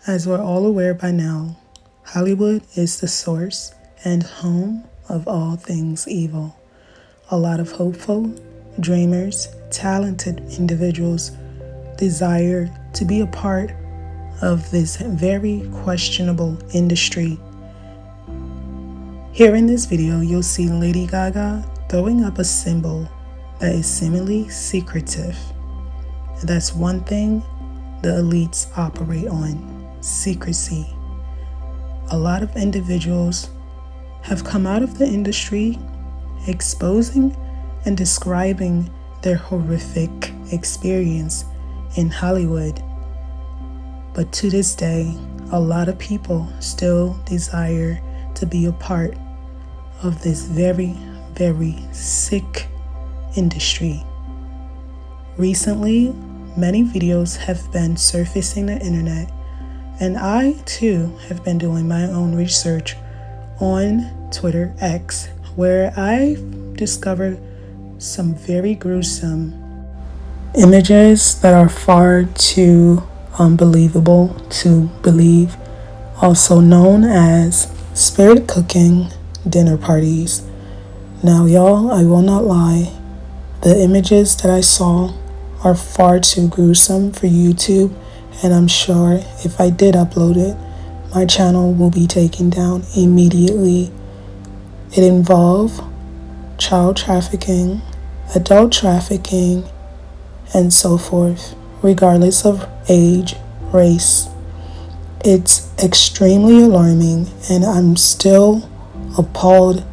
As we're all aware by now, Hollywood is the source and home of all things evil. A lot of hopeful, dreamers, talented individuals desire to be a part of this very questionable industry. Here in this video, you'll see Lady Gaga throwing up a symbol that is seemingly secretive. That's one thing the elites operate on: secrecy. A lot of individuals have come out of the industry exposing and describing their horrific experience in Hollywood. But to this day, a lot of people still desire to be a part of this very, very sick industry. Recently, many videos have been surfacing the internet, and I too have been doing my own research on Twitter X, where I discovered some very gruesome images that are far too unbelievable to believe, also known as spirit cooking dinner parties. Now y'all, I will not lie, the images that I saw are far too gruesome for YouTube, and I'm sure if I did upload it, my channel will be taken down immediately. It involved child trafficking, adult trafficking, and so forth, regardless of age, race. It's extremely alarming, and I'm still appalled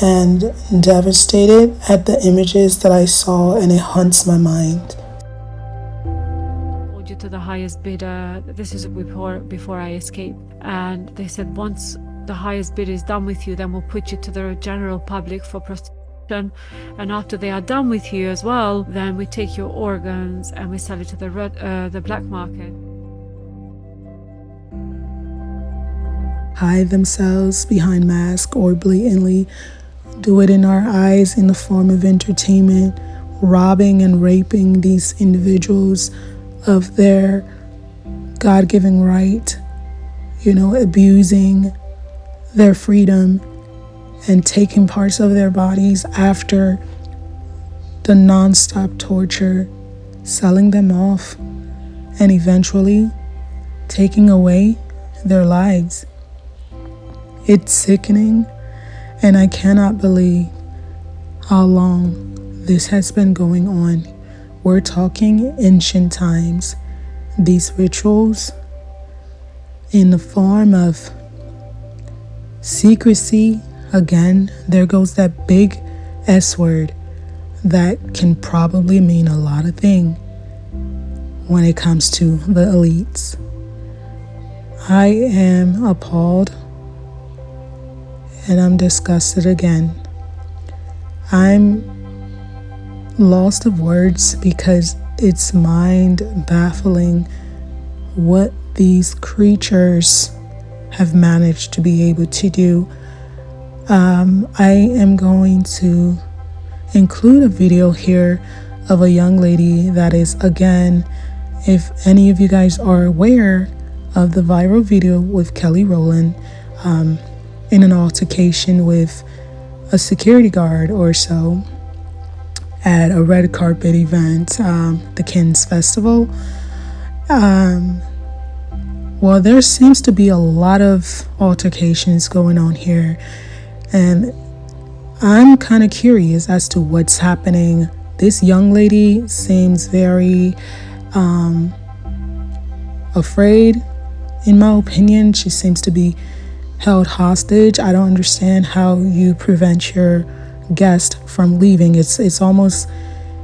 and devastated at the images that I saw, and it haunts my mind. You to the highest bidder. This is before I escaped, and they said once the highest bid is done with you, then we'll put you to the general public for prostitution, and after they are done with you as well, then we take your organs and we sell it to the black market. Hide themselves behind masks or blatantly do it in our eyes in the form of entertainment, robbing and raping these individuals of their God-given right, abusing their freedom and taking parts of their bodies after the non-stop torture, selling them off, and eventually taking away their lives. It's sickening, and I cannot believe how long this has been going on. We're talking ancient times. These rituals in the form of secrecy, again, there goes that big S word that can probably mean a lot of things when it comes to the elites. I am appalled, and I'm disgusted again. I'm lost of words because it's mind baffling what these creatures have managed to be able to do. I am going to include a video here of a young lady that is, again, if any of you guys are aware of the viral video with Kelly Rowland in an altercation with a security guard or so at a red carpet event, the Cannes Festival. Well, there seems to be a lot of altercations going on here, and I'm kind of curious as to what's happening. This young lady seems very afraid, in my opinion. She seems to be held hostage. I don't understand how you prevent your guest from leaving. It's almost,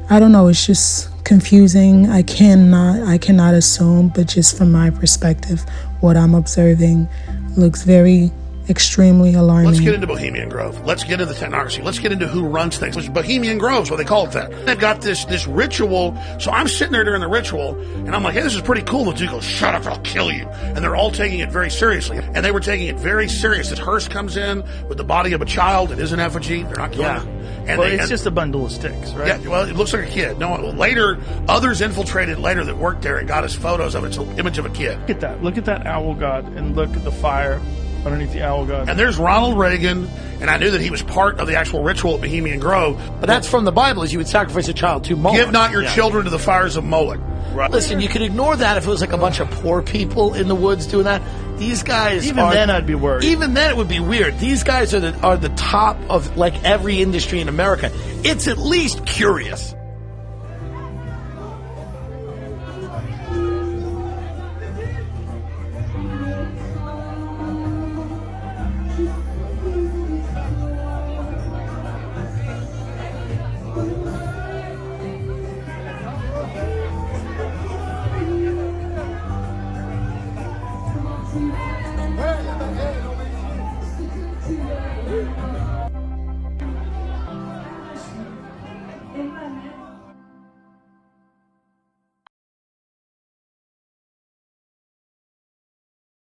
I don't know, it's just confusing. I cannot assume, but just from my perspective, what I'm observing looks very extremely alarming. Let's get into Bohemian Grove. Let's get into the technocracy. Let's get into who runs things. It's Bohemian Grove's what they call it that. They've got this ritual. So I'm sitting there during the ritual, and I'm like, hey, this is pretty cool. And the dude goes, shut up, I'll kill you. And they're all taking it very seriously. And they were taking it very serious. This hearse comes in with the body of a child. It is an effigy. They're not killing it. And Well, it's just a bundle of sticks, right? Yeah, well, it looks like a kid. No, later, others infiltrated later that worked there and got us photos of it. It's an image of a kid. Look at that. Look at that owl god, and look at the fire underneath the owl god. And there's Ronald Reagan, and I knew that he was part of the actual ritual at Bohemian Grove. But that's from the Bible, is you would sacrifice a child to Moloch. Give not your children to the fires of Moloch. Right. Listen, you could ignore that if it was like a bunch of poor people in the woods doing that. These guys Even then I'd be worried. Even then it would be weird. These guys are the top of like every industry in America. It's at least curious. Hey,